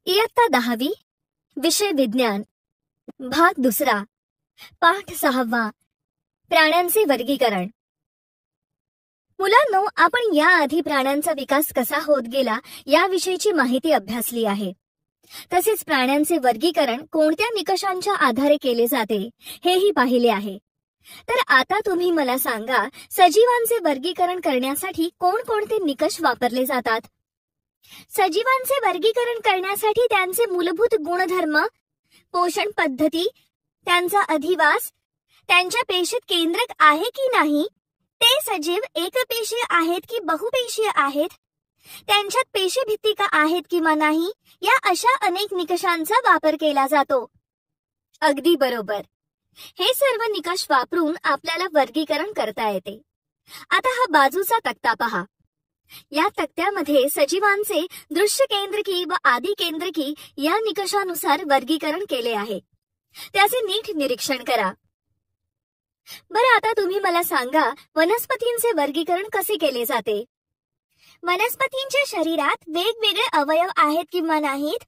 इयत्ता 10वी, विषय विज्ञान, भाग 2, पाठ 6, प्राण्यांचे वर्गीकरण. मुलांनो, आपण याआधी प्राण्यांचा विकास कसा होत गेला याविषयीची माहिती अभ्यासली आहे. तसेच प्राण्यांचे वर्गीकरण कोणत्या निकषांच्या आधारे केले जाते हेही पाहिले आहे. तर आता तुम्ही मला सांगा, सजीवांचे वर्गीकरण करण्यासाठी कोणकोणते निकष वापरले जातात? सजीवांचे वर्गीकरण करण्यासाठी त्यांचे मूलभूत गुणधर्म, पोषण पद्धती, त्यांचा अधिवास, त्यांच्या पेशीत केंद्रक आहे की नाही, ते सजीव एकपेशीय आहेत की बहुपेशीय आहेत, त्यांच्यात पेशीभित्तिका आहेत किंवा नाही, या अशा अनेक निकषांचा वापर केला जातो. अगदी बरोबर. हे सर्व निकष वापरून आपल्याला वर्गीकरण करता येते. आता हा बाजूचा तक्ता पहा. या तक्त्यामध्ये सजीवांचे दृश्य केंद्रकी व आदी केंद्रकी या निकषानुसार वर्गीकरण केले आहे. त्याचे नीट निरीक्षण करा. बरं, आता तुम्ही मला सांगा, वनस्पतींचे वर्गीकरण कसे केले जाते? वनस्पतींच्या शरीरात वेगवेगळे अवयव आहेत किंवा नाहीत?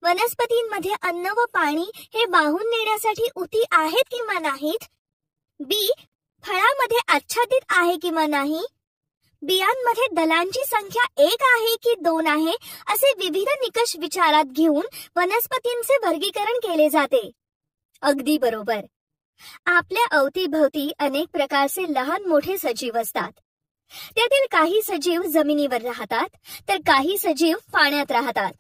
वनस्पतींमध्ये अन्न व पाणी हे वाहून नेण्यासाठी उती आहेत किंवा नाहीत? बी फळामध्ये आच्छादित आहे किंवा नाही? बियांमध्ये दलांची संख्या 1 आहे की 2 आहे, असे विविध निकष विचारात घेऊन वनस्पतींचे वर्गीकरण केले जाते. अगदी बरोबर. आपल्या अवतीभवती अनेक प्रकारचे लहान मोठे सजीव असतात. त्यातील काही सजीव जमिनीवर राहतात, तर काही सजीव पाण्यात राहतात.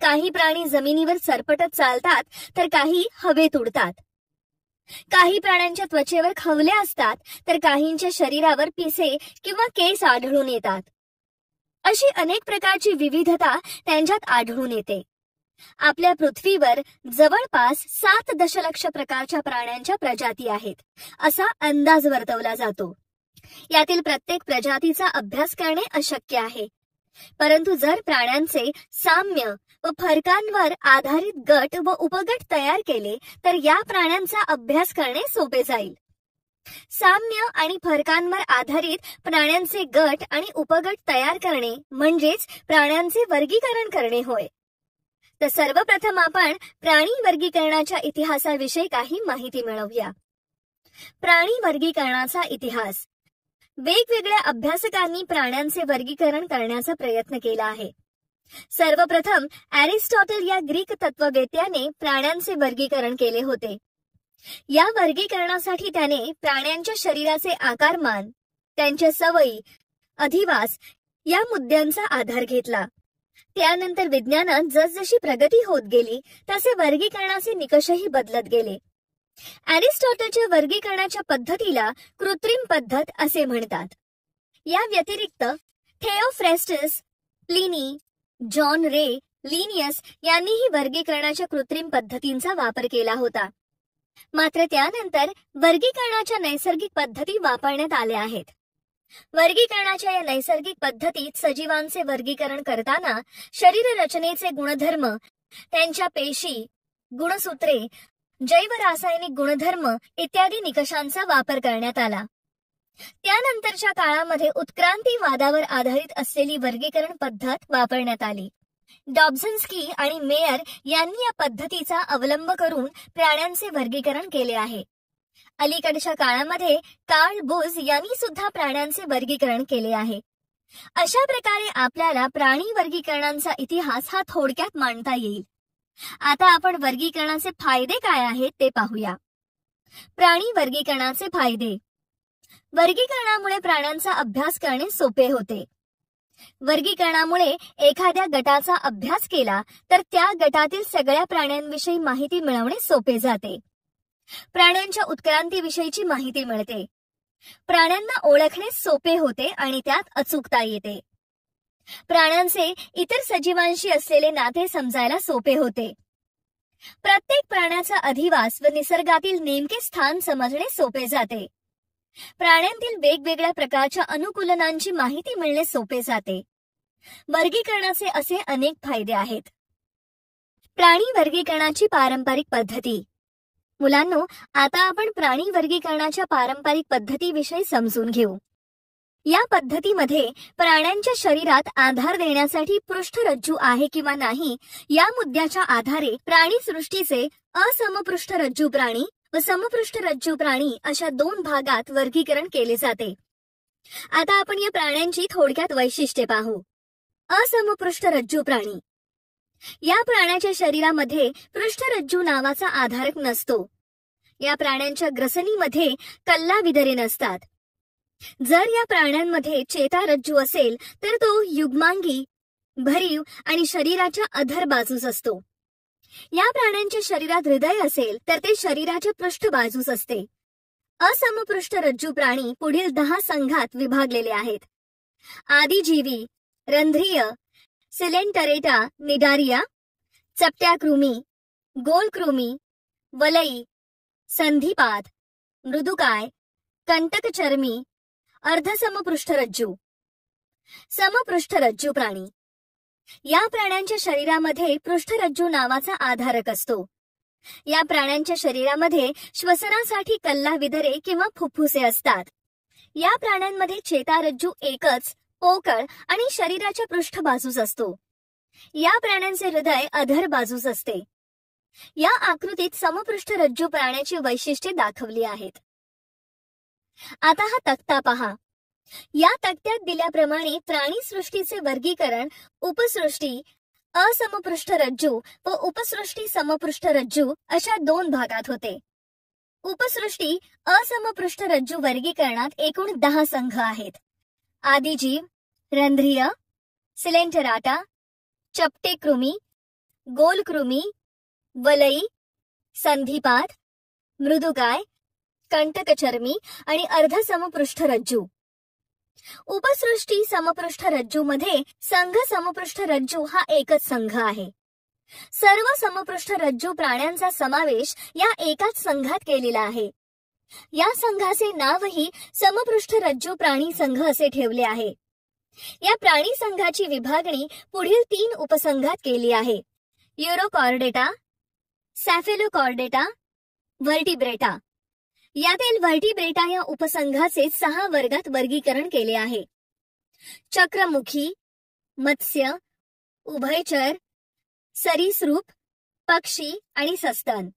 काही प्राणी जमिनीवर सरपटत चालतात, तर काही हवेत उडतात. काही प्राण्यांच्या त्वचेवर खवले असतात, तर काहींच्या शरीरावर पिसे किंवा केस आढळून येतात. अशी अनेक प्रकारची विविधता त्यांच्यात आढळून येते. आपल्या पृथ्वीवर जवळपास 7 दशलक्ष प्रकारच्या प्राण्यांच्या प्रजाती आहेत, असा अंदाज वर्तवला जातो. यातील प्रत्येक प्रजातीचा अभ्यास करणे अशक्य आहे. परंतु जर प्राण्यांचे साम्य व फरकांवर आधारित गट व उपगट तयार केले तर या प्राण्यांचा अभ्यास करणे सोपे जाईल. साम्य आणि फरकांवर आधारित प्राण्यांचे गट आणि उपगट तयार करणे म्हणजेच प्राण्यांचे वर्गीकरण करणे होय. तर सर्वप्रथम आपण प्राणी वर्गीकरणाच्या इतिहासाविषयी काही माहिती मिळवूया. प्राणी वर्गीकरणाचा इतिहास. वेगवेगळ्या अभ्यासकांनी प्राण्यांचे वर्गीकरण करण्याचा प्रयत्न केला आहे. सर्वप्रथम एरिस्टॉटल या ग्रीक तत्ववेत्याने प्राण्यांचे वर्गीकरण केले होते. या वर्गीकरणासाठी त्याने प्राण्यांच्या शरीराचे आकारमान, त्यांच्या सवयी, अधिवास या मुद्द्यांचा आधार घेतला. त्यानंतर विज्ञानात जसजशी प्रगती होत गेली तसे वर्गीकरणाचे निकषही बदलत गेले. एरिस्टॉटलच्या वर्गीकरणाच्या पद्धतीला कृत्रिम पद्धत असे म्हणतात. या व्यतिरिक्त थिओफ्रेस्टस, प्लिनी, जॉन रे, लिनियस यांनीही वर्गीकरणाच्या कृत्रिम पद्धतींचा वापर केला होता. मात्र त्यानंतर वर्गीकरणाच्या नैसर्गिक पद्धती वापरण्यात आल्या आहेत. वर्गीकरणाच्या या नैसर्गिक पद्धतीत सजीवांचे वर्गीकरण करताना शरीर रचनेचे गुणधर्म, त्यांच्या पेशी, गुणसूत्रे, जैव रासायनिक गुणधर्म इत्यादी निकषांचा वापर करण्यात आला. त्यानंतरच्या काळामध्ये उत्क्रांतीवादावर आधारित असलेली वर्गीकरण पद्धत वापरण्यात आली. डॉब्झन्स्की आणि मेयर यांनी या पद्धतीचा अवलंब करून प्राण्यांचे वर्गीकरण केले आहे. अलीकडच्या काळामध्ये कार्ल बुश यांनी सुद्धा प्राण्यांचे वर्गीकरण केले आहे. अशा प्रकारे आपल्याला प्राणी वर्गीकरणाचा इतिहास हा थोडक्यात मांडता येईल. आता आपण वर्गीकरणाचे फायदे काय आहेत ते पाहूया. प्राणी वर्गीकरणाचे फायदे. वर्गीकरणामुळे प्राण्यांचा अभ्यास करणे सोपे होते. वर्गीकरणामुळे एखाद्या गटाचा अभ्यास केला तर त्या गटातील सगळ्या प्राण्यांविषयी माहिती मिळवणे सोपे जाते. प्राण्यांच्या उत्क्रांतीविषयीची माहिती मिळते. प्राण्यांना ओळखणे सोपे होते आणि त्यात अचूकता येते. प्राण्यांचे इतर सजीवांशी असलेले नाते समजायला सोपे होते. प्रत्येक प्राण्याचा अधिवास व निसर्गातील नेमके स्थान समजणे सोपे जाते. प्राण्यांतील वेगवेगळ्या प्रकारच्या अनुकूलनांची माहिती मिळणे सोपे जाते. वर्गीकरणाचे असे अनेक फायदे आहेत. प्राणी वर्गीकरणाची पारंपरिक पद्धती. मुलांनो, आता आपण प्राणी वर्गीकरणाच्या पारंपरिक पद्धतीविषयी समजून घेऊ. या पद्धतीमध्ये प्राण्यांच्या शरीरात आधार देण्यासाठी पृष्ठरज्जू आहे किंवा नाही या मुद्द्याच्या आधारे प्राणी सृष्टीचे असमपृष्ठरज्जू प्राणी व समपृष्ठरज्जू प्राणी अशा दोन भागात वर्गीकरण केले जाते. आता आपण या प्राण्यांची थोडक्यात वैशिष्ट्ये पाहू. असमपृष्ठरज्जू प्राणी. या प्राण्याच्या शरीरामध्ये पृष्ठरज्जू नावाचा आधारक नसतो. या प्राण्यांच्या ग्रसनीमध्ये कल्लाविदरे नसतात. जर या प्राण्यांमध्ये चेतारज्जू असेल तर तो युग्मांगी, भरीव आणि शरीराच्या अधर बाजूस असतो. या प्राण्यांच्या शरीरात हृदय असेल तर ते शरीराच्या पृष्ठबाजूस असते. असमपृष्ठरज्जू प्राणी पुढील 10 संघात विभागलेले आहेत. आदिजीवी, रंध्रीय, सिलेंटरेटा निडारिया, चपट्या कृमी, गोल कृमी, वलई, संधिपाद, मृदुकाय, कंटकचर्मी, अर्धसमपृष्ठरज्जू. समपृष्ठरज्जू प्राणी. या प्राण्यांच्या शरीरामध्ये पृष्ठरज्जू नावाचा आधारक असतो. या प्राण्यांच्या शरीरामध्ये श्वसनासाठी कल्लाविदरे किंवा फुफ्फुसे असतात. या प्राण्यांमध्ये चेतारज्जू एकच, पोकळ आणि शरीराच्या पृष्ठबाजूस असतो. या प्राण्यांचे हृदय अधर बाजूस असते. या आकृतीत समपृष्ठरज्जू प्राण्याची वैशिष्ट्ये दाखवली आहेत. आता हा तक्ता पहा. या तक्त्यात दिल्याप्रमाणे प्राणी सृष्टीचे वर्गीकरण उपसृष्टी असमपृष्ठरज्जू व उपसृष्टी समपृष्ठरज्जू अशा 2 भागात होते. उपसृष्टी असमपृष्ठरज्जू वर्गीकरणात एकूण 10 संघ आहेत. आदिजीव, रंध्रीय, सिलेंटराटा, चपटे कृमी, गोल कृमी, वलई, संधिपाद, मृदुकाय, कंटकचर्मी आणि अर्धसमपृष्ठरज्जू. उपसृष्टी समपृष्ठरज्जू मध्ये संघ समपृष्ठरज्जू हा एकच संघ आहे. सर्व समपृष्ठरज्जू प्राण्यांचा समावेश या एकाच संघात केलेला आहे. या संघाचे नावही समपृष्ठरज्जू प्राणी संघ असे ठेवले आहे. या प्राणी संघाची विभागणी पुढील 3 उपसंघात केली आहे. युरोकॉर्डेटा, सॅफेलोकॉर्डेटा, व्हर्टिब्रेटा. यातील व्हर्टिब्रेटा या उपसंघाचे 6 वर्गात वर्गीकरण केले आहे. चक्रमुखी, मत्स्य, उभयचर, सरीसृप, पक्षी आणि सस्तन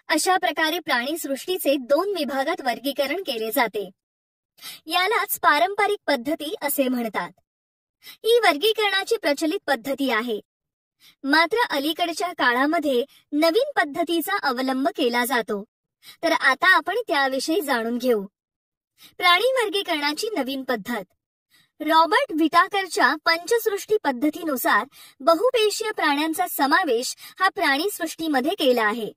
अशा प्रकारे प्राणीसृष्टीचे 2 विभागात वर्गीकरण केले जाते. यालाच पारंपरिक पद्धती असे म्हणतात. ही वर्गीकरणाची प्रचलित पद्धती आहे. मात्र अलीकडच्या काळामध्ये नवीन पद्धतीचा अवलंब केला जातो. तर आता आपण त्याविषयी जाणून घेऊ. प्राणी वर्गीकरणाची नवीन पद्धत. रॉबर्ट व्हिटाकरच्या पंचसृष्टी पद्धतीनुसार बहुपेशीय प्राण्यांचा समावेश हा प्राणीसृष्टीमध्ये केला आहे.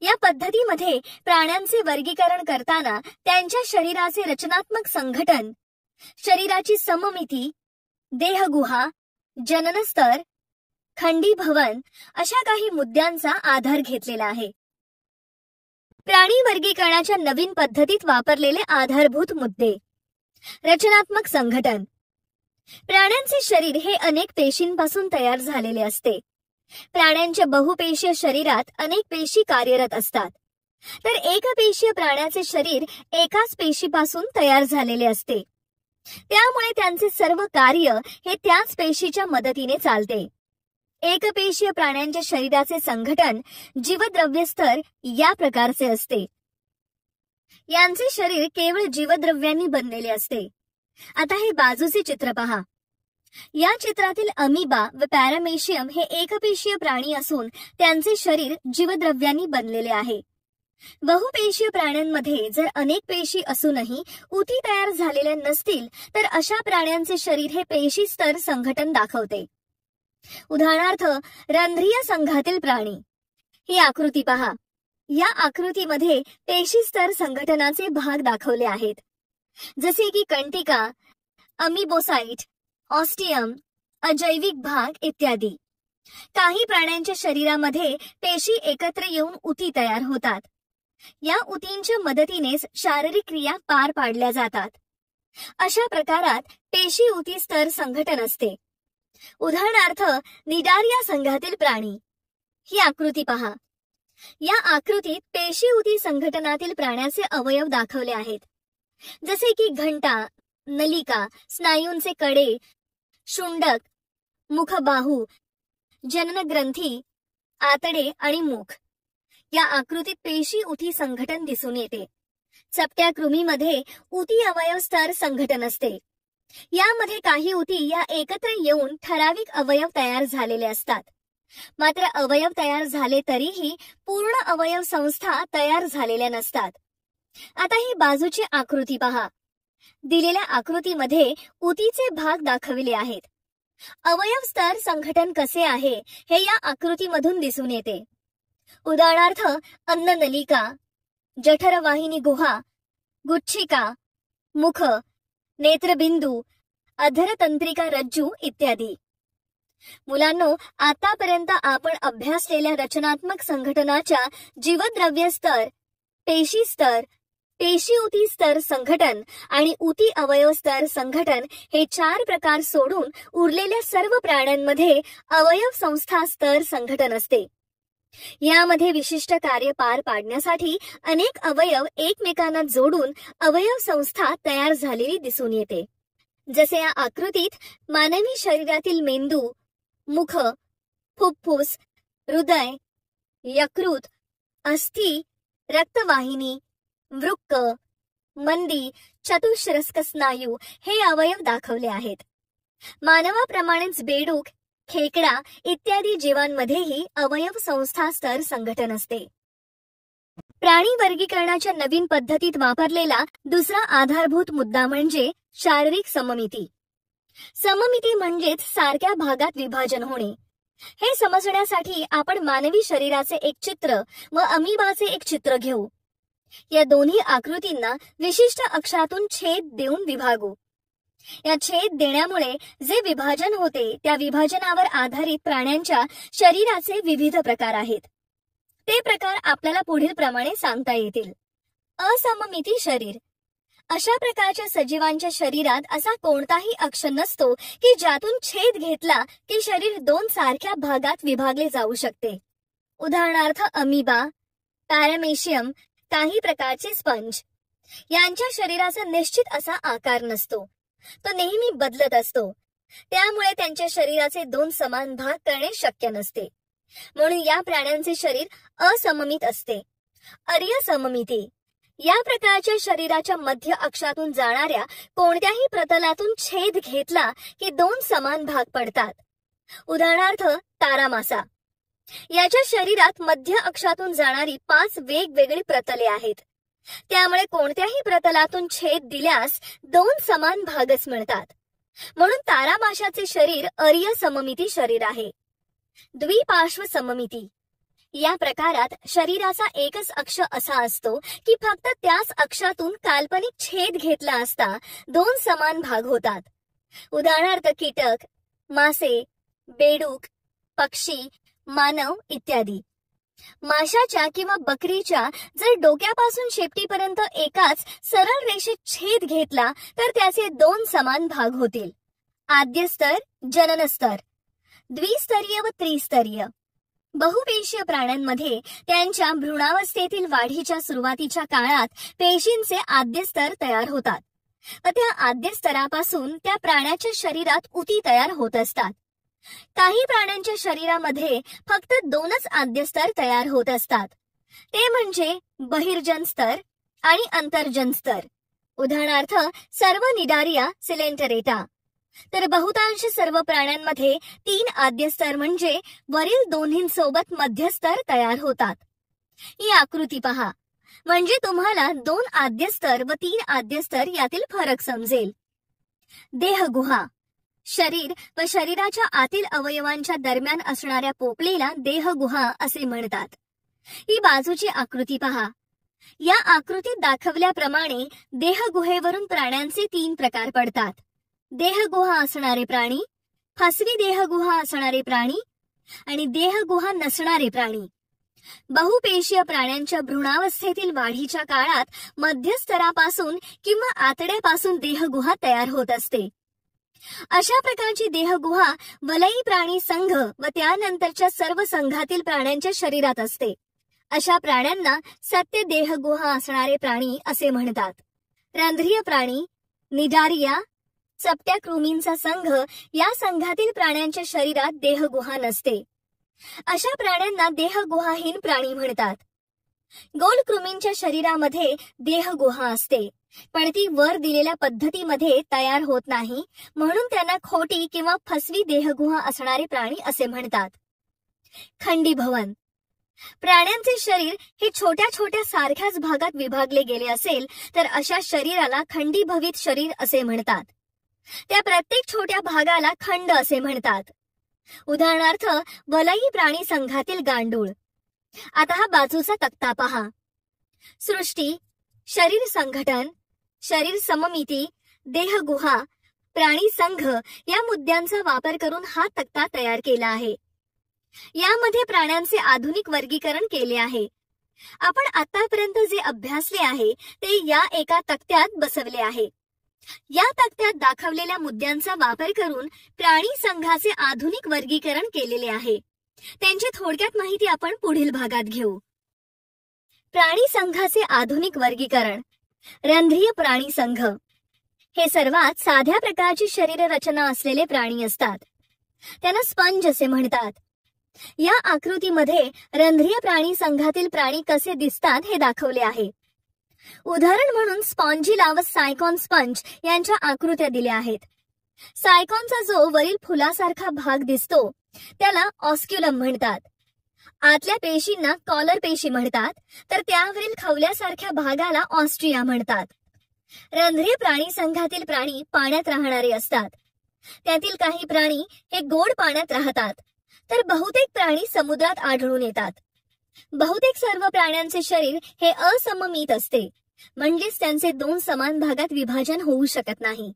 या पद्धतीमध्ये प्राण्यांचे वर्गीकरण करताना त्यांच्या शरीराचे रचनात्मक संघटन, शरीराची सममिती, देहगुहा, जननस्तर, खंडीभवन अशा काही मुद्द्यांचा आधार घेतलेला आहे. प्राणी वर्गीकरणाच्या नवीन पद्धतीत वापरलेले आधारभूत मुद्दे. रचनात्मक संघटन. प्राण्यांचे शरीर हे अनेक पेशींपासून तयार झालेले असते. प्राण्यांच्या बहुपेशीय शरीरात अनेक पेशी कार्यरत असतात. तर एकपेशीय प्राण्याचे शरीर एकाच पेशीपासून तयार झालेले असते. त्यामुळे त्यांचे सर्व कार्य हे त्याच पेशीच्या मदतीने चालते. एकपेशीय प्राण्यांच्या शरीराचे संघटन जीवद्रव्य स्तर या प्रकारचे असते. यांचे शरीर केवळ जीवद्रव्यांनी बनलेले असते. आता हे बाजूचे चित्र पहा. या चित्रातील अमिबा व पॅरामेशियम हे एकपेशीय प्राणी असून त्यांचे शरीर जीवद्रव्यांनी बनलेले आहे. बहुपेशीय प्राण्यांमध्ये जर अनेक पेशी असूनही उती तयार झालेल्या नसतील तर अशा प्राण्यांचे शरीर हे पेशी स्तर संघटन दाखवते. उदाहरणार्थ रंध्रीय संघातील प्राणी. ही आकृती पहा. या आकृतीमध्ये पेशी स्तर संघटनाचे भाग दाखवले आहेत, जसे की कंटिका, अमिबोसाइट, ऑस्टियम, अजैविक भाग इत्यादी. काही प्राण्यांच्या शरीरामध्ये पेशी एकत्र येऊन उती तयार होतात. या उतींच्या मदतीनेच शारीरिक क्रिया पार पाडल्या जातात. अशा प्रकारात पेशी उती स्तर संघटन असते. उदाहरणार्थ निडारिया संघातील प्राणी. ही आकृती पहा. या आकृतीत पेशी उती संघटनातील प्राण्याचे अवयव दाखवले आहेत, जसे की घंटा, नलिका, स्नायूंचे कडे, शुंडक, मुखबाहू, जननग्रंथी, आतडे आणि मुख. या आकृतीत पेशी उती संघटन दिसून येते. चपट्या कृमीमध्ये उती अवयव स्तर संघटन असते. यामध्ये काही उती या एकत्र येऊन ठराविक अवयव तयार झालेले असतात. मात्र अवयव तयार झाले तरीही पूर्ण अवयव संस्था तयार झालेल्या नसतात. आता ही बाजूची आकृती पहा. दिलेल्या आकृतीमध्ये उतीचे भाग दाखविले आहेत. अवयव स्तर संघटन कसे आहे हे या आकृतीमधून दिसून येते. उदाहरणार्थ अन्ननलिका, जठरवाहिनी गुहा, गुच्छिका, मुख, नेत्रबिंदू, अधरतंत्रिका रज्जू इत्यादी. मुलांनो, आतापर्यंत आपण अभ्यासलेल्या रचनात्मक संघटनाच्या जीवद्रव्य स्तर, पेशी स्तर, पेशी उती स्तर संघटन आणि उती अवयव स्तर संघटन हे 4 प्रकार सोडून उरलेल्या सर्व प्राण्यांमध्ये अवयव संस्था स्तर संघटन असते. यामध्ये विशिष्ट कार्य पार पाडण्यासाठी अनेक अवयव एकमेकांना जोडून अवयव संस्था तयार झालेली दिसून येते. जसे या आकृतीत मानवी शरीरातील मेंदू, मुख, फुफ्फुस, हृदय, यकृत, अस्थि, रक्तवाहिनी, वृक्क, मंदी, चतुष्रस्क स्नायू हे अवयव दाखवले आहेत. मानवाप्रमाणेच बेडूक, खेकडा इत्यादी जीवांमध्येही अवयव संस्था स्तर संघटन असते. प्राणी वर्गीकरणाच्या नवीन पद्धतीत वापरलेला दुसरा आधारभूत मुद्दा म्हणजे शारीरिक सममिती. सममिती म्हणजेच सारख्या भागात विभाजन होणे. हे समजण्यासाठी आपण मानवी शरीराचे एक चित्र व अमिबाचे एक चित्र घेऊ. या दोन्ही आकृतींना विशिष्ट अक्षातून छेद देऊन विभागू. या छेद देण्यामुळे जे विभाजन होते त्या विभाजनावर आधारित प्राण्यांच्या शरीराचे विविध प्रकार आहेत. ते प्रकार आपल्याला पुढील प्रमाणे सांगता येतील. असममिती शरीर. अशा प्रकारच्या सजीवांच्या शरीरात असा कोणताही अक्ष नसतो की ज्यातून छेद घेतला की शरीर 2 सारख्या भागात विभागले जाऊ शकते. उदाहरणार्थ अमिबा, पॅरामेशियम, काही प्रकारचे स्पंज. यांच्या शरीराचा निश्चित असा आकार नसतो. तो नेहमी बदलत असतो. त्यामुळे त्यांच्या शरीराचे 2 समान भाग करणे शक्य नसते. म्हणून या प्राण्यांचे शरीर असममित असते. अर्य सममिती. या प्रकारच्या शरीराच्या मध्य अक्षातून जाणाऱ्या कोणत्याही प्रतलातून छेद घेतला की 2 समान भाग पडतात. उदाहरणार्थ तारामासा. याच्या शरीरात मध्य अक्षातून जाणारी 5 वेगवेगळी प्रतले आहेत. त्यामुळे कोणत्याही प्रतलातून छेद दिल्यास 2 समान भागच मिळतात. म्हणून तारामाशाचे शरीर अर्य सममिती शरीर आहे. द्विपार्श्व सममिती. या प्रकारात शरीराचा एकच अक्ष असा असतो की फक्त त्याच अक्षातून काल्पनिक छेद घेतला असता 2 समान भाग होतात. उदाहरणार्थ कीटक, मासे, बेडूक, पक्षी, मानव इत्यादी. माशाच्या किंवा बकरीच्या जर डोक्यापासून शेपटीपर्यंत एकाच सरळ रेषेत छेद घेतला तर त्याचे 2 समान भाग होतील. आद्य स्तर, जनन स्तर. द्विस्तरीय व त्रिस्तरीय. बहुपेशीय प्राण्यांमध्ये त्यांच्या भ्रूणावस्थेतील वाढीच्या सुरुवातीच्या काळात पेशींचे आद्य स्तर तयार होतात व त्या आद्य स्तरापासून त्या प्राण्याच्या शरीरात उती तयार होत असतात. काही प्राण्यांच्या शरीरामध्ये फक्त 2च आद्य स्तर तयार होत असतात. ते म्हणजे बहिर्जन स्तर आणि अंतर्जन स्तर. उदाहरणार्थ सर्व निडारिया सिलेंटरेटा. तर बहुतांश सर्व प्राण्यांमध्ये 3 आद्य स्तर म्हणजे वरील दोन्हींसोबत मध्यस्तर तयार होतात. ही आकृती पहा, म्हणजे तुम्हाला 2 आद्य स्तर व 3 आद्य स्तर यातील फरक समजेल. देहगुहा. शरीर व शरीराच्या आतील अवयवांच्या दरम्यान असणाऱ्या पोपलेला देहगुहा असे म्हणतात. ही बाजूची आकृती पहा. या आकृतीत दाखवल्याप्रमाणे देहगुहेवरून प्राण्यांचे 3 प्रकार पडतात. देहगुहा असणारे प्राणी, फसवी देहगुहा असणारे प्राणी आणि देहगुहा नसणारे प्राणी. बहुपेशीय प्राण्यांच्या भ्रूणावस्थेतील वाढीच्या काळात मध्यस्तरापासून किंवा आतड्यापासून देहगुहा तयार होत असते. अशा प्रकारची देहगुहा वलयी प्राणी संघ व त्यानंतरच्या सर्व संघातील प्राण्यांच्या शरीरात असते. अशा प्राण्यांना सत्य देहगुहा असणारे प्राणी असे म्हणतात. रंध्रीय प्राणी, निडारिया, चपट्या कृमींचा संघ. या संघातील प्राण्यांच्या शरीरात देहगुहा नसते. अशा प्राण्यांना देहगुहाहीन प्राणी म्हणतात. गोल कृमींच्या शरीरामध्ये देहगुहा असते, पण ती वर दिलेल्या पद्धतीमध्ये तयार होत नाही, म्हणून त्यांना खोटी किंवा फसवी देहगुहा असणारे प्राणी असे म्हणतात. खंडीभवन. प्राण्यांचे शरीर हे छोट्या छोट्या सारख्याच भागात विभागले गेले असेल तर अशा शरीराला खंडीभवित शरीर असे म्हणतात. त्या प्रत्येक छोट्या भागाला खंड असे म्हणतात. उदाहरणार्थ वलई प्राणी संघातील गांडूळ. आता हा बाजूचा तक्ता पहा. सृष्टी, शरीर संघटन, शरीर सममिती, देहगुहा, प्राणी संघ या मुद्द्यांचा वापर करून हा तक्ता तयार केला आहे. यामध्ये प्राण्यांचे आधुनिक वर्गीकरण केले आहे. आपण आतापर्यंत जे अभ्यासले आहे ते या एका तक्त्यात बसवले आहे. या तक्त्यात दाखवलेल्या मुद्द्यांचा वापर करून प्राणी संघाचे आधुनिक वर्गीकरण केलेले आहे. त्यांची थोडक्यात माहिती आपण पुढील भागात घेऊ. प्राणी संघाचे आधुनिक वर्गीकरण. रंध्रीय प्राणी संघ. हे सर्वात साध्या प्रकारची शरीर रचना असलेले प्राणी असतात. त्यांना स्पंज असे म्हणतात. या आकृतीमध्ये रंध्रीय प्राणी संघातील प्राणी कसे दिसतात हे दाखवले आहे. उदाहरण म्हणून स्पॉन्जिला व सायकॉन स्पंज यांच्या आकृत्या दिल्या आहेत. सायकॉनचा जो वरील फुलासारखा भाग दिसतो त्याला ऑस्क्युलम म्हणतात. आतल्या पेशींना कॉलर पेशी म्हणतात, तर त्यावरील खवल्यासारख्या भागाला ऑस्ट्रिया म्हणतात. रंध्रीय प्राणी संघातील प्राणी पाण्यात राहणारे असतात. त्यातील काही प्राणी हे गोड पाण्यात राहतात, तर बहुतेक प्राणी समुद्रात आढळून येतात. बहुतेक सर्व प्राण्यांचे शरीर हे असममित असते, म्हणजेच त्यांचे दोन समान भागात विभाजन होऊ शकत नाही.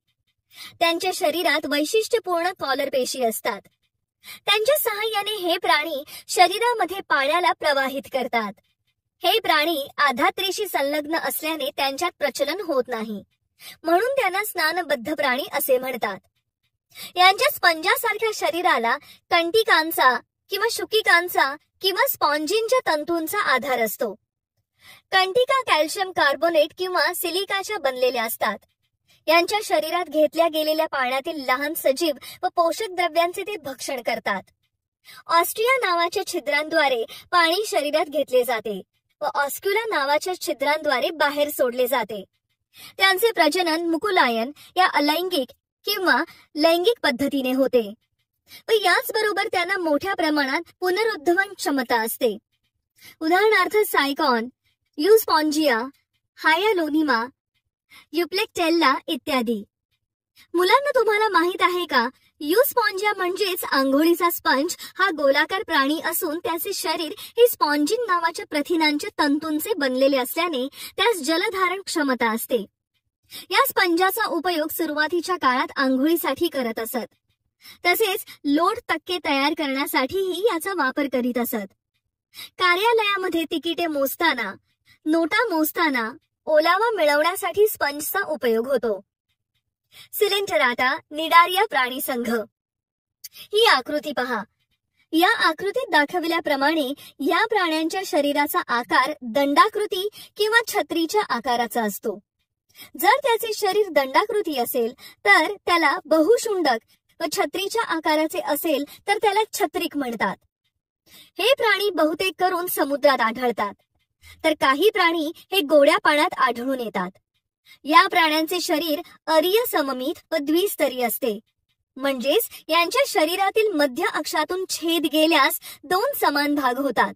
त्यांच्या शरीरात वैशिष्ट्यपूर्ण कॉलर पेशी असतात. त्यांच्या सहाय्याने हे प्राणी शरीरामध्ये पाण्याला प्रवाहित करतात. हे प्राणी आधात्रेशी संलग्न असल्याने त्यांच्यात प्रचलन होत नाही, म्हणून त्यांना स्नानबद्ध प्राणी असे म्हणतात. यांच्या स्पंजासारख्या शरीराला कंटिकांचा किंवा शुकिकांचा किंवा स्पॉन्जिनच्या तंतूंचा आधार असतो. कंटिका कॅल्शियम कार्बोनेट किंवा सिलिकाच्या बनलेल्या असतात. यांच्या शरीरात घेतल्या गेलेल्या पाण्यातील लहान सजीव व पोषक द्रव्यांचे ते भक्षण करतात. ऑस्ट्रिया नावाच्या छिद्रांद्वारे पाणी शरीरात घेतले जाते व ऑस्क्युला नावाच्या छिद्रांद्वारे बाहेर सोडले जाते. त्यांचे प्रजनन मुकुलायन या अलैंगिक किंवा लैंगिक पद्धतीने होते व याचबरोबर त्यांना मोठ्या प्रमाणात पुनरुद्धावन क्षमता असते. उदाहरणार्थ सायकॉन, युस्पॉन्जिया, हायालोनिमा, युप्लेक्टेल्ला इत्यादी. मुलांना तुम्हाला माहित आहे का, युस्पॉन्जिया म्हणजेच आंघोळीचा स्पंज हा गोलाकार प्राणी असून त्याचे शरीर हे स्पॉन्जिन नावाच्या प्रथिनांच्या तंतूंचे बनलेले असल्याने त्यास जलधारण क्षमता असते. या स्पंजाचा उपयोग सुरुवातीच्या काळात आंघोळीसाठी करत असत. तसेच लोड तक्के तयार करण्यासाठीही याचा वापर करीत असत. कार्यालयामध्ये तिकिटे मोजताना, नोटा मोजताना ओलावा मिळवण्यासाठी स्पंजचा उपयोग होतो. सिलेंटराटा निडारिया प्राणी संघ. ही आकृती पहा. या आकृतीत दाखविल्याप्रमाणे या प्राण्यांच्या शरीराचा आकार दंडाकृती किंवा छत्रीच्या आकाराचा असतो. जर त्याचे शरीर दंडाकृती असेल तर त्याला बहुशुंडक व छत्रीच्या आकाराचे असेल तर त्याला छत्रिक म्हणतात. हे प्राणी बहुतेक करून समुद्रात आढळतात, तर काही प्राणी हे गोड्या पाण्यात आढळून येतात. या प्राण्यांचे शरीर अरीय सममित व द्विस्तरीय असते, म्हणजेच यांच्या शरीरातील मध्य अक्षातून छेद गेल्यास दोन समान भाग होतात.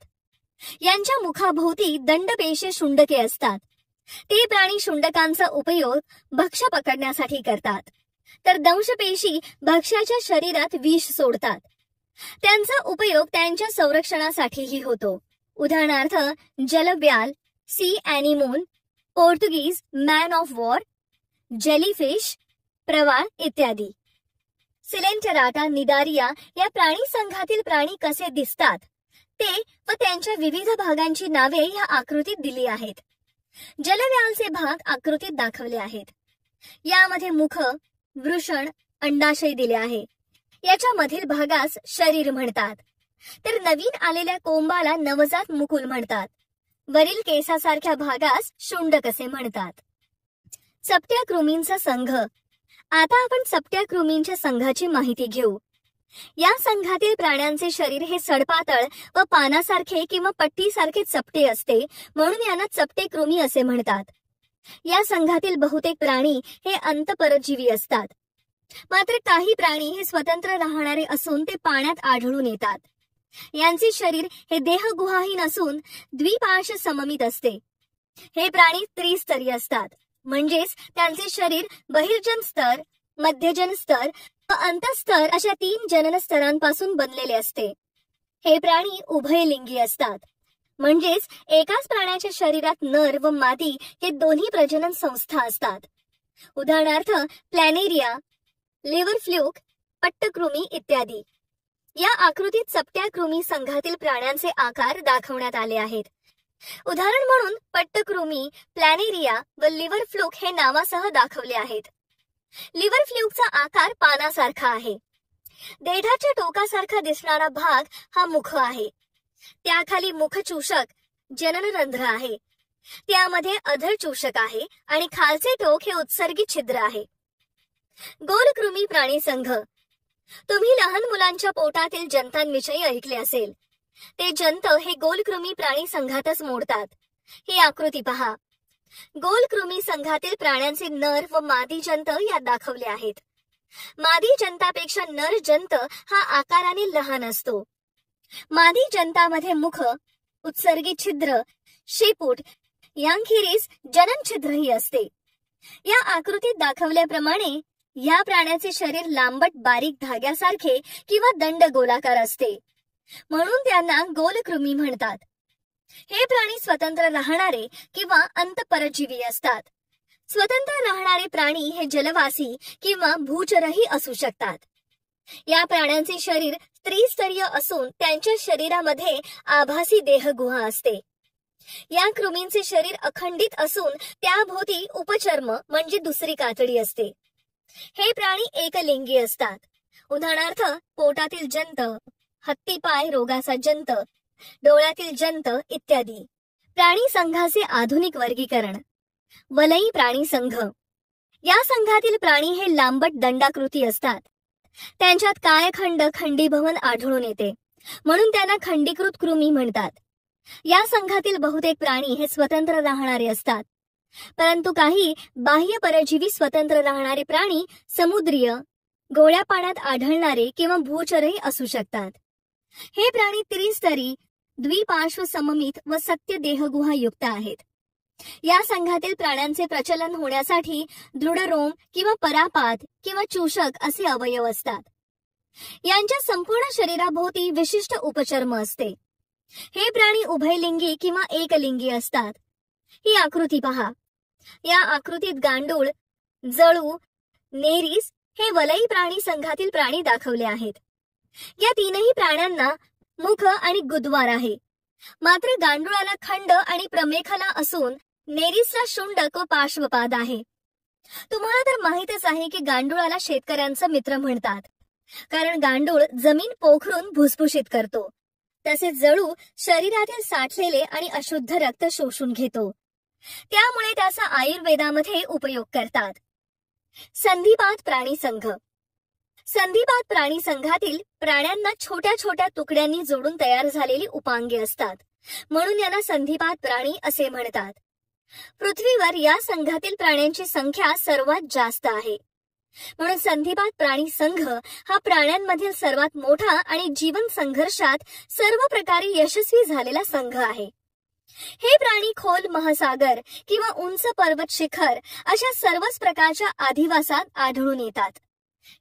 यांच्या मुखाभोवती दंडपेशी शुंडके असतात. ते प्राणी शुंडकांचा उपयोग भक्ष्य पकडण्यासाठी करतात, तर दंशपेशी भक्ष्याच्या शरीरात विष सोडतात. त्यांचा उपयोग त्यांच्या संरक्षणासाठीही होतो. उदाहरणार्थ जलब्याल, sea anemone, Portuguese man of war, jellyfish, प्रवाळ इत्यादी. सिलेंटराटा निडारिया या प्राणी संघातील प्राणी कसे दिसतात ते व त्यांच्या विविध भागांची नावे या आकृतीत दिली आहेत. जलव्यालचे भाग आकृतीत दाखवले आहेत. यामध्ये मुख, वृषण, अंडाशय दिले आहे. याच्या मधील भागास शरीर म्हणतात, तर नवीन आलेल्या कोंबाला नवजात मुकुल म्हणतात. वरील केसासारख्या भागास शुंडक असे म्हणतात. चपट्या कृमींचा संघ. आता आपण चपट्या कृमींच्या संघाची माहिती घेऊ. या संघातील प्राण्यांचे शरीर हे सडपातळ व पानासारखे किंवा पट्टीसारखे चपटे असते, म्हणून यांना चपटे कृमी असे म्हणतात. या संघातील बहुतेक प्राणी हे अंतःपरजीवी असतात. मात्र काही प्राणी हे स्वतंत्र राहणारे असून ते पाण्यात आढळून येतात. यांचे शरीर हे देहगुहाहीन असून द्विपार्श्व सममित असते. हे प्राणी त्रिस्तरीय असतात, म्हणजेच त्यांचे शरीर बहिर्जन स्तर, मध्यजन स्तर व अंतस्तर अशा 3 जनन स्तरांपासून बनलेले असते. हे प्राणी उभयलिंगी असतात, म्हणजेच एकाच प्राण्याच्या शरीरात नर व मादी हे दोन्ही प्रजनन संस्था असतात. उदाहरणार्थ प्लॅनेरिया, लिव्हर फ्लूक, पट्टकृमी इत्यादी. या आकृतीत चपट्या कृमी संघातील प्राण्यांचे आकार दाखवण्यात आले आहेत. उदाहरण म्हणून पट्टकृमी, प्लॅनेरिया व लिव्हर फ्लूक हे नावासह दाखवले आहेत. लिव्हर फ्लूकचा आकार पानासारखा आहे. देठाच्या टोकासारखा दिसणारा भाग हा मुख आहे. त्याखाली मुखचूषक जननरंध्र आहे. त्यामध्ये अधरचूषक आहे आणि खालचे टोक हे उत्सर्गी छिद्र आहे. गोलकृमी प्राणी संघ. तुम्ही लहान मुलांच्या पोटातील जंतांविषयी ऐकले असेल. ते जंत हे गोलकृमी प्राणी संघातच मोडतात. ही आकृती पहा. गोलकृमी संघातील प्राण्यांचे नर व मादी जंत यात दाखवले आहेत. मादी जंतापेक्षा नर जंत हा आकाराने लहान असतो. मादी जंतामध्ये मुख, उत्सर्गी छिद्र, शेपूट यांखेरीज जनन छिद्रही असते. या आकृतीत दाखवल्याप्रमाणे या प्राण्याचे शरीर लांबट बारीक धाग्यासारखे किंवा दंड गोलाकार असते, म्हणून त्यांना गोलकृमी म्हणतात. हे प्राणी स्वतंत्र राहणारे किंवा अंतःपरजीवी असतात. स्वतंत्र राहणारे प्राणी हे जलवासी किंवा भूचरही असू शकतात. या प्राण्यांचे शरीर त्रिस्तरीय असून त्यांच्या शरीरामध्ये आभासी देहगुहा असते. या कृमींचे शरीर अखंडित असून त्याभोवती उपचर्म म्हणजे दुसरी कातडी असते. हे प्राणी एकलिंगी असतात. उदाहरणार्थ पोटातील जंत, हत्तीपाय रोगाचा जंत, डोळ्यातील जंत इत्यादी. प्राणी संघाचे आधुनिक वर्गीकरण. वलयी प्राणी संघ. या संघातील प्राणी हे लांबट दंडाकृती असतात. त्यांच्यात कायखंड खंडीभवन आढळून येते, म्हणून त्यांना खंडीकृत कृमी म्हणतात. या संघातील बहुतेक प्राणी हे स्वतंत्र राहणारे असतात, परंतु काही बाह्य परजीवी स्वतंत्र राहणारे प्राणी समुद्रीय, गोड्या पाण्यात आढळणारे किंवा भूचरही असू शकतात. हे प्राणी त्रिस्तरी, द्विपार्श्व सममित व सत्य देहगुहा युक्त आहेत. या संघातील प्राण्यांचे प्रचलन होण्यासाठी दृढरोम किंवा परापात किंवा चूषक असे अवयव असतात. यांच्या संपूर्ण शरीराभोवती विशिष्ट उपचर्म असते. हे प्राणी उभयलिंगी किंवा एकलिंगी असतात. ही आकृती पहा. या आकृतीत गांडूळ, जळू, नेरीस हे वलयी प्राणी संघातील प्राणी दाखवले आहेत. या तीनही प्राण्यांना मुख आणि गुदद्वार आहे. मात्र गांडुळाला खंड आणि प्रमेखला असून नेरीसला शुंडक व पार्श्वपाद आहे. तुम्हाला तर माहीतच आहे की गांडुळाला शेतकऱ्यांचा मित्र म्हणतात, कारण गांडूळ जमीन पोखरून भुसभुशीत करतो. तसेच जळू शरीरातील साठलेले आणि अशुद्ध रक्त शोषून घेतो. त्यामुळे त्याचा आयुर्वेदामध्ये उपयोग करतात. संधिपात प्राणी संघ. संधिपात प्राणी संघातील प्राण्यांना छोट्या छोट्या तुकड्यांनी जोडून तयार झालेली उपांगे असतात, म्हणून यांना संधिपात प्राणी असे म्हणतात. पृथ्वीवर या संघातील प्राण्यांची संख्या सर्वात जास्त आहे, म्हणून संधिपात प्राणी संघ हा प्राण्यांमधील सर्वात मोठा आणि जीवन संघर्षात सर्व प्रकारे यशस्वी झालेला संघ आहे. हे प्राणी खोल महासागर किंवा उंच पर्वत शिखर अशा सर्वच प्रकारच्या अधिवासात आढळून येतात.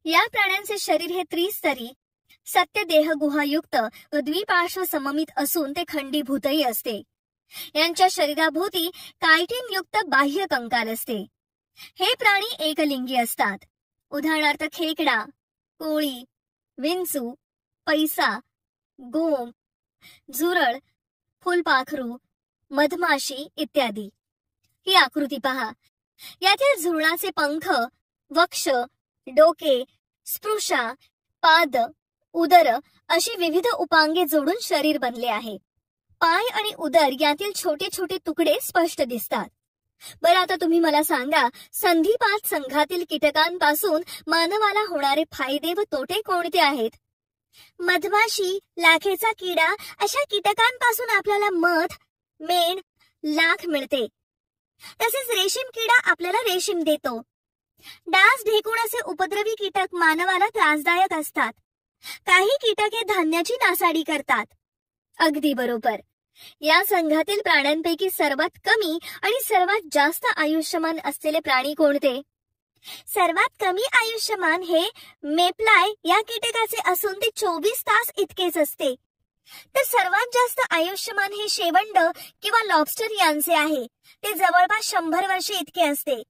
या प्राण्यांचे शरीर हे त्रिस्तरी, सत्य देहगुहायुक्त व द्विपार्श्व सममित असून ते खंडीभूतही असते. यांच्या शरीराभोवती कायटिन युक्त बाह्य कंकाल असते. हे प्राणी एकलिंगी असतात. उदाहरणार्थ खेकडा, कोळी, विंचू, पैसा, गोम, झुरळ, फुलपाखरू, मधमाशी इत्यादी. ही आकृती पहा. यातील झुरळाचे पंख, वक्ष, डोके, स्पृशा, पाद, उदर अशी विविध उपांगे जोडून शरीर बनले आहे. पाय आणि उदर यातील छोटे छोटे तुकडे स्पष्ट दिसतात. बरं, आता तुम्ही मला सांगा, संधिपात संघातील कीटकांपासून मानवाला होणारे फायदे व तोटे कोणते आहेत? मधमाशी, लाखेचा किडा अशा कीटकांपासून आपल्याला मध, मेण, लाख मिळते. तसेच रेशीम किडा आपल्याला रेशीम देतो. डास, ढेकूण असे उपद्रवी कीटक मानवाला त्रासदायक असतात. काही कीटक हे धान्याची नासाडी करतात. अगदी बरोबर. या संघातील प्राण्यांपैकी सर्वात कमी आणि सर्वात जास्त आयुष्यमान असलेले प्राणी कोणते? सर्वात कमी आयुष्यमान हे मेप्लाय या कीटकाचे असून ते 24 तास इतकेच असते. तर सर्वात जास्त आयुष्यमान हे शेवंड किंवा लॉबस्टर यांचे आहे. ते जवळपास 100 वर्षे इतके असते.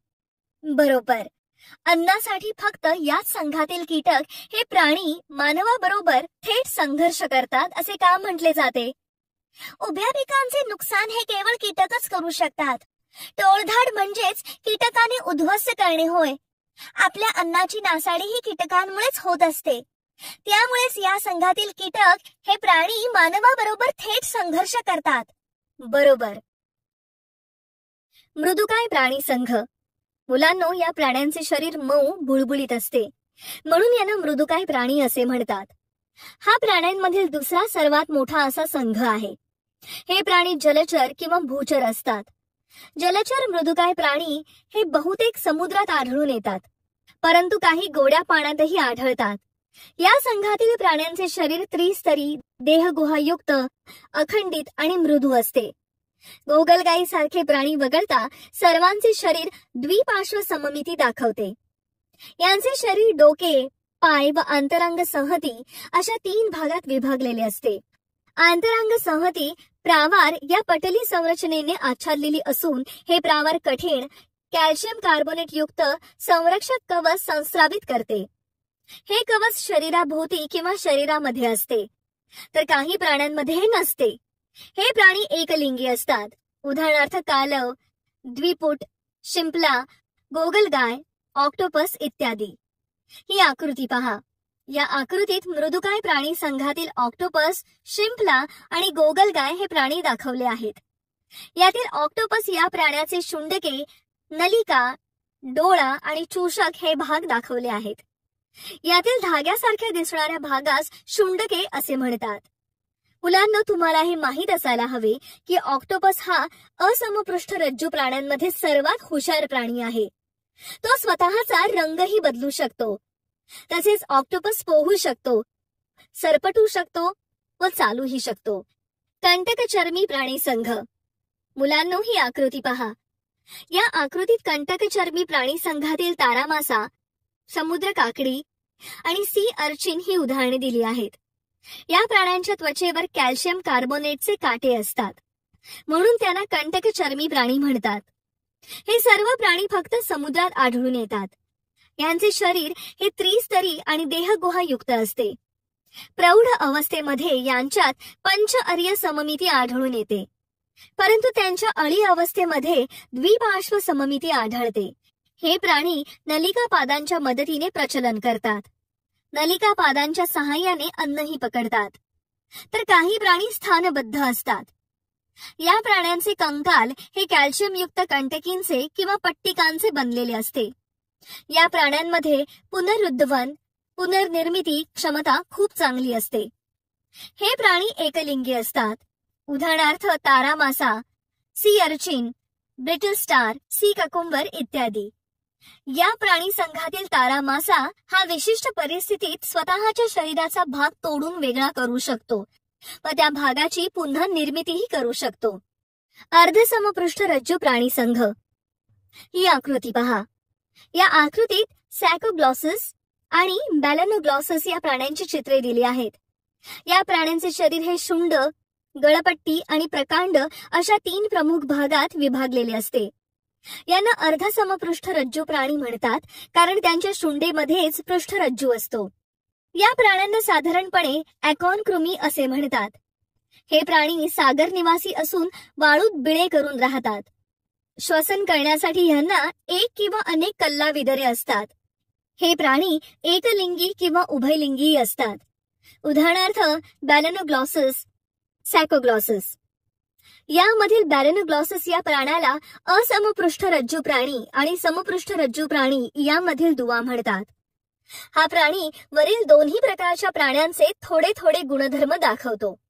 बरोबर. अन्नासाठी फक्त याच संघातील कीटक हे प्राणी मानवाबरोबर थेट संघर्ष करतात असे का म्हटले जाते? उभ्या पिकांचे नुकसान हे केवळ कीटकच करू शकतात. टोळधाड म्हणजेच कीटकाने उद्ध्वस्त करणे होय. आपल्या अन्नाची नासाडी ही कीटकांमुळेच होत असते. त्यामुळेच या संघातील कीटक हे प्राणी मानवाबरोबर थेट संघर्ष करतात. बरोबर. मृदुकाय प्राणी संघ. मुलांनो, या प्राण्यांचे शरीर मऊ बुळबुळीत असते, म्हणून यांना मृदुकाय प्राणी असे म्हणतात. हा प्राण्यांमधील दुसरा सर्वात मोठा असा संघ आहे. हे प्राणी जलचर किंवा भूचर असतात. जलचर मृदुकाय प्राणी हे बहुतेक समुद्रात आढळून येतात, परंतु काही गोड्या पाण्यातही आढळतात. या संघातील प्राण्यांचे शरीर त्रिस्तरी, देहगुहायुक्त, अखंडित आणि मृदू असते. गोगलगाई सारखे प्राणी वगळता सर्वांचे शरीर द्विपार्श्व सममिती दाखवते. यांचे शरीर डोके, पाय व आंतरांग संहती अशा 3 भागात विभागलेले असते. आंतरांग संहती प्रावार या पटली संरचनेने आच्छादलेली असून हे प्रावार कठीण कॅल्शियम कार्बोनेट युक्त संरक्षक कवच संस्रावित करते. हे कवच शरीराभोवती किंवा शरीरामध्ये असते, तर काही प्राण्यांमध्ये हे नसते. हे प्राणी एकलिंगी असतात. उदाहरणार्थ कालव, द्विपुट, शिंपला, गोगलगाय, ऑक्टोपस इत्यादी. ही आकृती पहा. या आकृतीत मृदुकाय प्राणी संघातील ऑक्टोपस, शिंपला आणि गोगलगाय हे प्राणी दाखवले आहेत. यातील ऑक्टोपस या प्राण्याचे शुंडके, नलिका, डोळा आणि चूषक हे भाग दाखवले आहेत. यातील धाग्यासारख्या दिसणाऱ्या भागास शुंडके असे म्हणतात. मुलांना, तुम्हाला हे माहीत असायला हवे की ऑक्टोपस हा असमपृष्ठ रज्जू प्राण्यांमध्ये सर्वात हुशार प्राणी आहे. तो स्वतःचा रंगही बदलू शकतो. तसेच ऑक्टोपस पोहू शकतो, सरपटू शकतो व चालूही शकतो. कंटकचर्मी प्राणी संघ. मुलांनो, ही आकृती पहा. या आकृतीत कंटकचर्मी प्राणी संघातील तारामासा, समुद्र काकडी आणि सी अर्चिन ही उदाहरणे दिली आहेत. या प्राण्यांच्या त्वचेवर कॅल्शियम कार्बोनेटचे काटे असतात, म्हणून त्यांना कंटकचर्मी प्राणी म्हणतात. हे सर्व प्राणी फक्त समुद्रात आढळून येतात. यांचे शरीर हे त्रिस्तरी आणि देहगुहायुक्त असते. प्रौढ अवस्थेमध्ये यांच्यात पंचअर्य सममिती आढळून येते, परंतु त्यांच्या अळी अवस्थेमध्ये द्विपार्श्व सममिती आढळते. हे प्राणी नलिका पादांच्या मदतीने प्रचलन करतात. नलिका पादांच्या सहाय्याने अन्नही पकडतात. तर काही प्राणी स्थानबद्ध असतात. या प्राण्यांचे कंकाल हे कॅल्शियमयुक्त कंटकींचे किंवा पट्टिकांचे बनलेले असते. या प्राण्यांमध्ये पुनरुद्धावन, पुनर्निर्मिती क्षमता खूप चांगली असते. हे प्राणी एकलिंगी असतात. उदाहरणार्थ तारामासा, sea urchin, brittle star, sea cucumber इत्यादी. या प्राणी संघातील तारामासा हा विशिष्ट परिस्थितीत स्वतःच्या शरीराचा भाग तोडून वेगळा करू शकतो व त्या भागाची पुन्हा निर्मितीही करू शकतो. अर्धसमपृष्ठ रज्जू प्राणी संघ. ही आकृती पहा. या आकृतीत सॅकोग्लॉसस आणि बॅलॅनोग्लॉसस या प्राण्यांची चित्रे दिली आहेत. या प्राण्यांचे शरीर हे शुंड, गळपट्टी आणि प्रकांड अशा 3 प्रमुख भागात विभागलेले असते. यांना अर्धसमपृष्ठ रज्जू प्राणी म्हणतात, कारण त्यांच्या शुंडेमध्येच पृष्ठरज्जू असतो. या प्राण्यांना साधारणपणे ॲकॉनकृमी असे म्हणतात. हे प्राणी सागर निवासी असून वाळूत बिळे करून राहतात. श्वसन करण्यासाठी यांना एक किंवा अनेक कल्लाविदरे असतात. हे प्राणी एकलिंगी किंवा उभयलिंगी असतात. उदाहरणार्थ बॅलॅनोग्लॉसस, सॅकोग्लॉसस. यामधील बॅरेनोग्लॉसस या प्राण्याला असमपृष्ठरज्जू प्राणी आणि समपृष्ठरज्जू प्राणी यामधील दुवा म्हणतात. हा प्राणी वरील दोन्ही प्रकारच्या प्राण्यांचे थोडे थोडे गुणधर्म दाखवतो.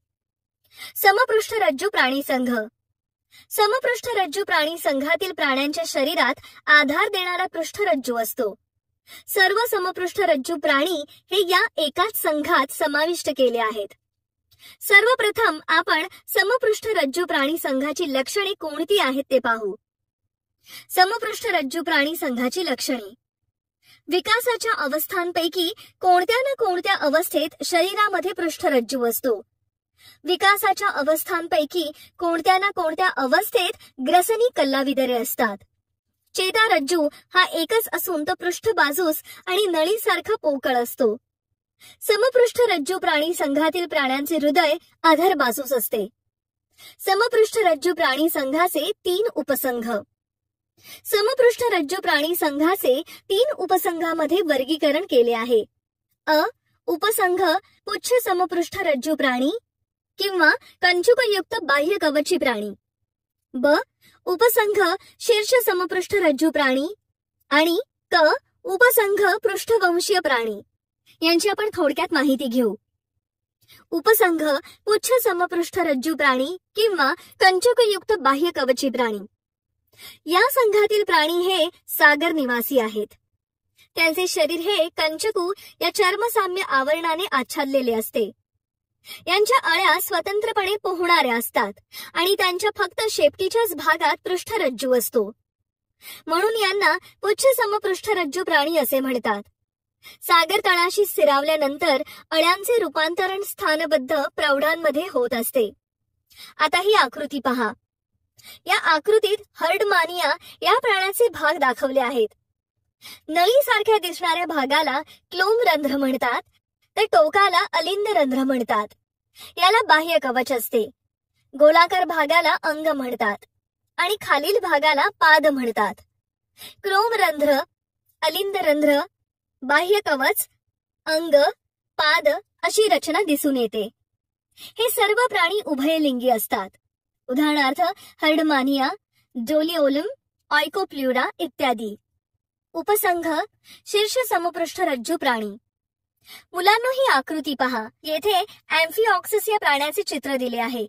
समपृष्ठरज्जू प्राणी संघ. समपृष्ठरज्जू प्राणी संघातील प्राण्यांच्या शरीरात आधार देणारा पृष्ठरज्जू असतो. सर्व समपृष्ठरज्जू प्राणी हे या एकाच संघात समाविष्ट केले आहेत. सर्वप्रथम आपण समपृष्ठरज्जू प्राणी संघाची लक्षणे कोणती आहेत ते पाहू. समपृष्ठरज्जू प्राणी संघाची लक्षणे. विकासाच्या अवस्थांपैकी कोणत्या ना कोणत्या अवस्थेत शरीरामध्ये पृष्ठरज्जू असतो. विकासाच्या अवस्थांपैकी कोणत्या ना कोणत्या अवस्थेत ग्रसनी कल्लाविदरे असतात. चेतारज्जू हा एकच असून तो पृष्ठबाजूस आणि नळीसारखा पोकळ असतो. समपृष्ठरज्जू प्राणी संघातील प्राण्यांचे हृदय आधार बाजूस असते. समपृष्ठरज्जू प्राणी संघाचे 3 उपसंघ. समपृष्ठरज्जू प्राणी संघाचे 3 उपसंघामध्ये वर्गीकरण केले आहे. अ. उपसंघ पुच्छ समपृष्ठरज्जू प्राणी किंवा कंचुकयुक्त बाह्य कवची प्राणी. ब. उपसंघ शीर्ष समपृष्ठरज्जू प्राणी आणि क. उपसंघ पृष्ठवंशीय प्राणी. यांची आपण थोडक्यात माहिती घेऊ. उपसंघ पुच्छ समपृष्ठरज्जू प्राणी किंवा कंचुकयुक्त बाह्य कवची प्राणी. या संघातील प्राणी हे सागर निवासी आहेत. त्यांचे शरीर हे कंचकू या चर्मसाम्य आवरणाने आच्छादलेले असते. यांच्या अळ्या स्वतंत्रपणे पोहणाऱ्या असतात आणि त्यांच्या फक्त शेपटीच्याच भागात पृष्ठरज्जू असतो. म्हणून यांना पुच्छ समपृष्ठरज्जू प्राणी असे म्हणतात. सागर तळाशी स्थिरावल्यानंतर अळ्यांचे रूपांतरण स्थानबद्ध प्रौढांमध्ये होत असते. आता ही आकृती पहा. या आकृतीत हर्डमानिया या प्राण्याचे भाग दाखवले आहेत. नळीसारख्या दिसणाऱ्या भागाला क्लोम रंध्र म्हणतात, तर टोकाला अलिंद रंध्र म्हणतात. याला बाह्य कवच असते. गोलाकार भागाला अंग म्हणतात आणि खालील भागाला पाद म्हणतात. क्लोम रंध्र, अलिंद रंध्र, बाह्य कवच, अंग, पाद अशी रचना दिसून येते. हे सर्व प्राणी उभयलिंगी असतात. उदाहरणार्थ हर्डमानिया, डोलिओलम, ऑइकोप्ल्युरा इत्यादी. उपसंघ शीर्ष समपृष्ठरज्जू प्राणी. मुलांनो, ही आकृती पहा. येथे अँफिऑक्सिस या प्राण्याचे चित्र दिले आहे.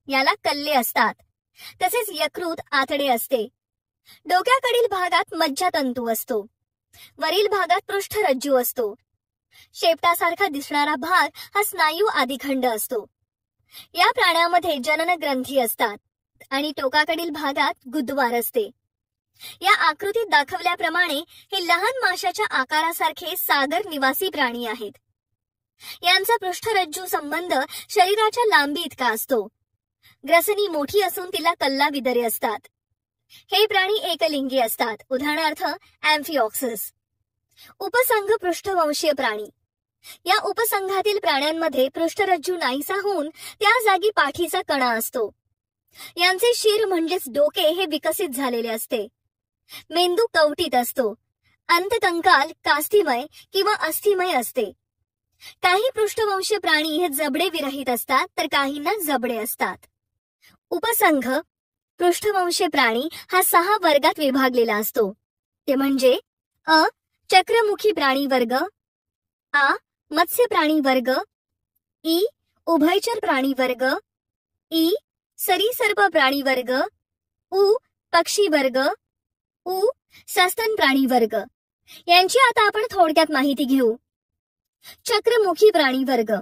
याला कल्ले असतात. तसेच यकृत आतडे असते. डोक्याकडील भागात मज्जातंतू असतो. वरील भागात पृष्ठरज्जू असतो. शेपटासारखा दिसणारा भाग हा स्नायू आदिखंड असतो. या प्राण्यामध्ये जनन ग्रंथी असतात आणि टोकाकडील भागात गुदद्वार असते. या आकृतीत दाखवल्याप्रमाणे हे लहान माशाच्या आकारासारखे सागर निवासी प्राणी आहेत. यांचा पृष्ठरज्जू संबंध शरीराच्या लांबी इतका असतो. ग्रसनी मोठी असून तिला कल्लाविदरे असतात. हे प्राणी एकलिंगी असतात. उदाहरणार्थ अँफिऑक्सिस. उपसंघ पृष्ठवंशीय प्राणी. या उपसंघातील प्राण्यांमध्ये पृष्ठरज्जू नाहीसा होऊन त्या जागी पाठीचा कणा असतो. यांचे शिर म्हणजेच डोके हे विकसित झालेले असते. मेंदू कवटीत असतो. अंतकंकाल कास्थिमय किंवा अस्थिमय असते. काही पृष्ठवंशीय प्राणी हे जबडे विरहित असतात, तर काहींना जबडे असतात. उपसंघ पृष्ठवंशीय प्राणी हा 6 वर्गात विभागलेला असतो. ते म्हणजे अ. चक्रमुखी प्राणी वर्ग. आ. मत्स्य प्राणी वर्ग. ई. उभयचर प्राणी वर्ग. ई. सरीसर्प प्राणी वर्ग. उ. पक्षी वर्ग. उ. सस्तन प्राणी वर्ग. यांची आता आपण थोडक्यात माहिती घेऊ. चक्रमुखी प्राणी वर्ग.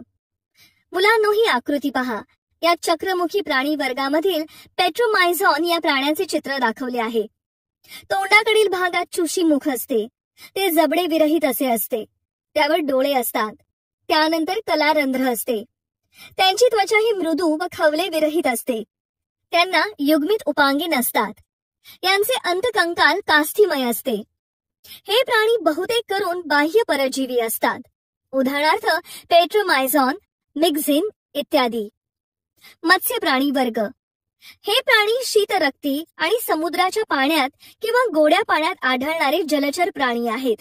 मुलांनो, ही आकृती पहा. या चक्रमुखी प्राणी वर्गामधील पेट्रोमायझॉन या प्राण्याचे चित्र दाखवले आहे. तोंडाकडील भागात चुशी मुख असते. ते जबडे विरहित असे असते. त्यावर डोळे असतात. त्यानंतर कलारंध्र असते. त्यांची त्वचा ही मृदू व खवले विरहित असते. त्यांना युग्मित उपांगी नसतात. यांचे अंतकंकाल कास्थिमय असते. हे प्राणी बहुतेक करून बाह्य परजीवी असतात. उदाहरणार्थ पेट्रोमायझॉन, मिक्झिन इत्यादी. मत्स्य प्राणी वर्ग. हे प्राणी शीतरक्ती आणि समुद्राच्या पाण्यात किंवा गोड्या पाण्यात आढळणारे जलचर प्राणी आहेत.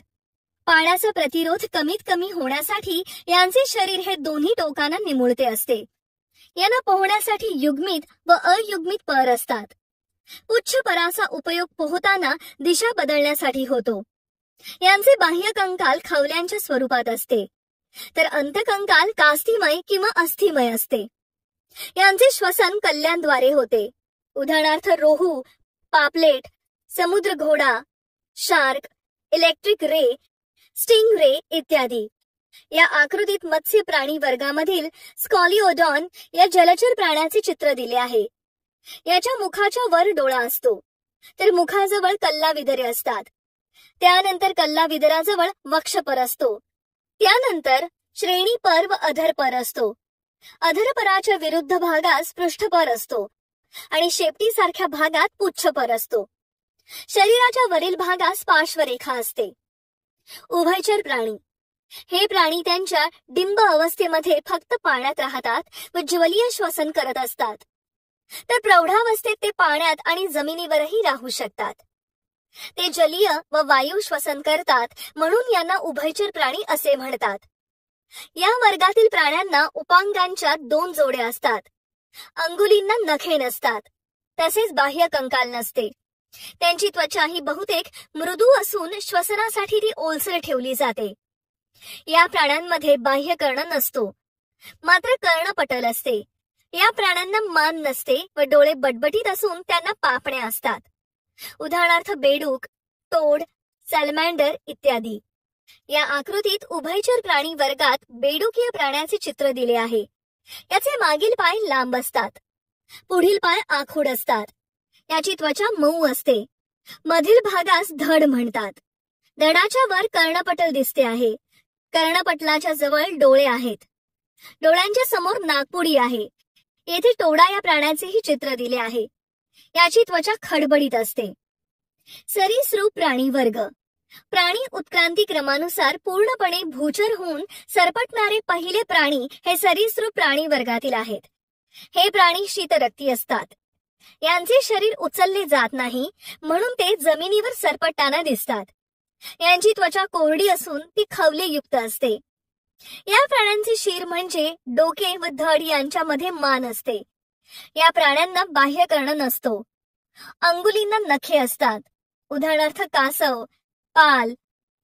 पाण्याचा प्रतिरोध कमीत कमी होण्यासाठी यांचे शरीर हे दोन्ही टोकांना निमुळते असते. यांना पोहण्यासाठी युग्मित व अयुग्मित पर असतात. पुच्छ पराचा उपयोग पोहताना दिशा बदलण्यासाठी होतो. यांचे बाह्य कंकाल खवल्यांच्या स्वरूपात असते, तर अंतकंकाल कास्थिमय किंवा अस्थिमय असते. यांचे श्वसन कल्ल्यांद्वारे होते. उदाहरणार्थ रोहू, पापलेट, समुद्र घोडा, शार्क, इलेक्ट्रिक रे, स्टिंग रे इत्यादी. या आकृतीत मत्स्य प्राणी वर्गामधील स्कॉलिओडॉन या जलचर प्राण्याचे चित्र दिले आहे. याच्या मुखाच्या वर डोळा असतो, तर मुखाजवळ कल्लाविदरे असतात. त्यानंतर कल्लाविदराजवळ वक्षपर असतो. त्यानंतर श्रेणीपर व अधरपर असतो. अधरपराच्या विरुद्ध भागास पृष्ठपर असतो आणि शेपटीसारख्या भागात पुच्छपर असतो. शरीराच्या वरील भागास पार्श्वरेखा असते. उभयचर प्राणी हे प्राणी त्यांच्या डिंब अवस्थेमध्ये फक्त पाण्यात राहतात व ज्वलीय श्वसन करत असतात, तर प्रौढावस्थेत ते पाण्यात आणि जमिनीवरही राहू शकतात. ते जलीय व वायू श्वसन करतात, म्हणून यांना उभयचर प्राणी असे म्हणतात. या वर्गातील प्राण्यांना उपांगांच्या 2 जोड्या असतात. अंगुलींना नखे नसतात, तसेच बाह्य कंकाल नसते. त्यांची त्वचा ही बहुतेक मृदू असून श्वसनासाठी ती ओलसर ठेवली जाते. या प्राण्यांमध्ये बाह्य कर्ण नसतो, मात्र कर्णपटल असते. या प्राण्यांना मान नसते व डोळे बटबटीत असून त्यांना पापण्या असतात. उदाहरणार्थ बेडूक, टोड, सॅलमॅन्डर इत्यादी. या आकृतीत उभयचर प्राणी वर्गात बेडूक या प्राण्याचे चित्र दिले आहे. याचे मागील पाय लांब असतात, पुढील पाय आखूड असतात. याची त्वचा मऊ असते. मधील भागास धड म्हणतात. धडाच्या वर कर्णपटल दिसते आहे. कर्णपटलाच्या जवळ डोळे आहेत. डोळ्यांच्या समोर नाकपुडी आहे. येथे टोडा या प्राण्याचेही चित्र दिले आहे. याची त्वचा खडबडीत असते. सरीसृप प्राणी वर्ग. प्राणी उत्क्रांती क्रमानुसार पूर्णपणे भूचर होऊन सरपटणारे पहिले प्राणी हे सरीसृप प्राणी वर्गातील आहेत. हे प्राणी शीतरक्ती असतात. यांचे शरीर उचलले जात नाही, म्हणून ते जमिनीवर सरपटताना दिसतात. यांची त्वचा कोरडी असून ती खवलेयुक्त असते. या प्राण्यांचे शिर म्हणजे डोके व धड यांच्यामध्ये मान असते. या प्राण्यांना बाह्य कर्ण नसतो. अंगुलींना नखे असतात. उदाहरणार्थ कासव, पाल,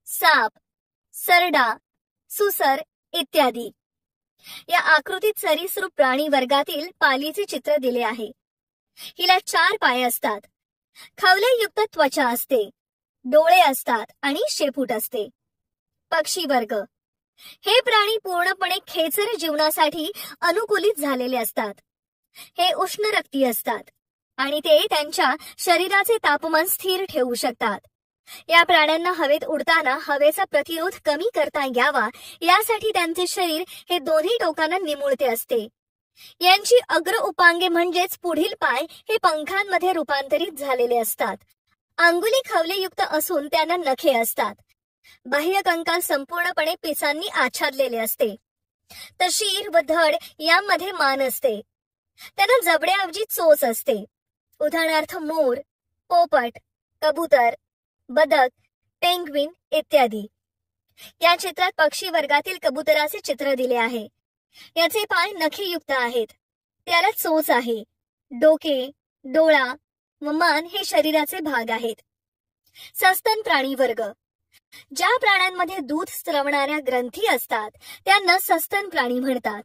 साप, सरडा, सुसर इत्यादी. या आकृतीत सरीसृप प्राणी वर्गातील पालीचे चित्र दिले आहे. हिला 4 पाय असतात. खवलेयुक्त त्वचा असते, डोळे असतात आणि शेपूट असते. पक्षी वर्ग. हे प्राणी पूर्णपणे खेचर जीवनासाठी अनुकूलित झालेले असतात. हे उष्णरक्ती असतात आणि ते त्यांच्या शरीराचे तापमान स्थिर ठेवू शकतात. या प्राण्यांना हवेत उडताना हवेचा प्रतिरोध कमी करता यावा यासाठी त्यांचे शरीर हे दोन्ही टोकांना निमुळते असते. यांची अग्र उपांगे म्हणजेच पुढील पाय हे पंखांमध्ये रूपांतरित झालेले असतात. अंगुली खवलेयुक्त असून त्यांना नखे असतात. बाह्य कंकाल संपूर्णपणे पिसांनी आच्छादलेले असते. तर शिर व धड यामध्ये मान असते. त्यांना जबड्याऐवजी चोच असते. उदाहरणार्थ मोर, पोपट, कबूतर, बदक, पेंग्विन इत्यादी. या चित्रात पक्षी वर्गातील कबुतराचे चित्र दिले आहे. याचे पाय नखेयुक्त आहेत. त्याला चोच आहे. डोके, डोळा व मान हे शरीराचे भाग आहेत. सस्तन प्राणी वर्ग. ज्या प्राण्यांमध्ये दूध स्त्रवणाऱ्या ग्रंथी असतात त्यांना सस्तन प्राणी म्हणतात.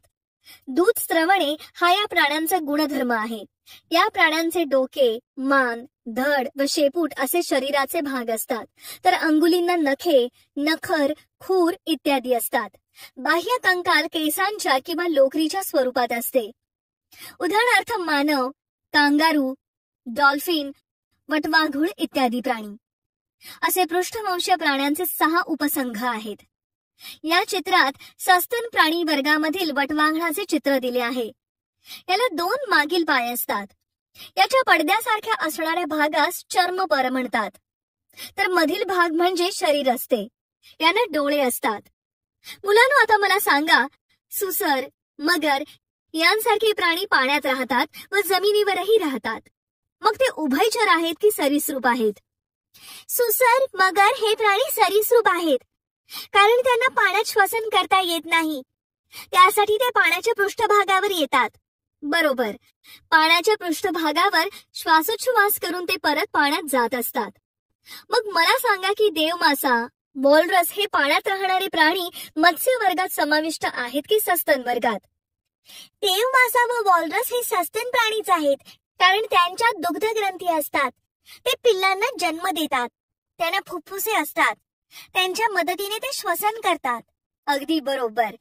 दूध स्त्रवणे हा या प्राण्यांचा गुणधर्म आहे. या प्राण्यांचे डोके, मान, धड व शेपूट असे शरीराचे भाग असतात, तर अंगुलींना नखे, नखर, खूर इत्यादी असतात. बाह्य कंकाल केसांच्या किंवा लोकरीच्या स्वरूपात असते. उदाहरणार्थ मानव, कांगारू, डॉल्फिन, वटवाघूळ इत्यादी प्राणी. असे पृष्ठवंशीय प्राण्यांचे 6 उपसंघ आहेत. या चित्रात सस्तन प्राणी वर्गामधील वटवाघळाचे चित्र दिले आहे. याला 2 मागील पाय असतात. याच्या पडद्यासारख्या असणाऱ्या भागास चर्मपर म्हणतात. तर मधील भाग म्हणजे शरीर असते. यांना डोळे असतात. मुलांनो, आता मला सांगा, सुसर, मगर यांसारखे प्राणी पाण्यात राहतात व जमिनीवरही राहतात. मग ते उभयचर आहेत की सरीसृप आहेत? सुसर, मगर हे प्राणी सरीसृप आहेत, कारण त्यांना पाण्यात श्वसन करता येत नाही. त्यासाठी ते पाण्याच्या पृष्ठभागावर येतात. बरोबर. पाण्याच्या पृष्ठभागावर श्वासोच्छवास करून ते परत पाण्यात जात असतात. मग मला सांगा की देवमासा, वॉलरस हे पाण्यात राहणारे प्राणी मत्स्य वर्गात समाविष्ट आहेत की सस्तन वर्गात? देवमासा व वॉलरस हे सस्तन प्राणीच आहेत, कारण त्यांच्यात दुग्धग्रंथी असतात. ते पिल्लांना जन्म देतात. त्यांना फुफ्फुसे असतात. त्यांच्या मदतीने ते श्वसन करतात. अगदी बरोबर.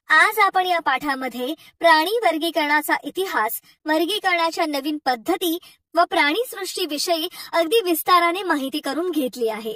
आज आपण या पाठामध्ये प्राणी वर्गीकरणाचा इतिहास, वर्गीकरणाच्या नवीन पद्धती व प्राणीसृष्टीविषयी अगदी विस्ताराने माहिती करून घेतली आहे.